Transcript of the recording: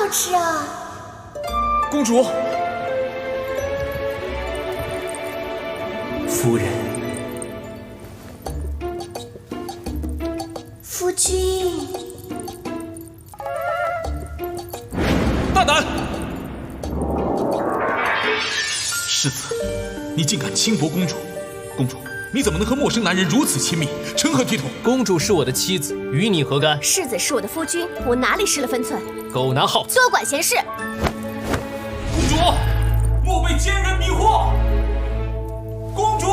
好吃啊！公主，夫人，夫君，大胆！世子，你竟敢轻薄公主！公主，你怎么能和陌生男人如此亲密？成何体统？公主是我的妻子，与你何干？世子是我的夫君，我哪里失了分寸？狗拿耗子！多管闲事！公主，莫被奸人迷惑！公主！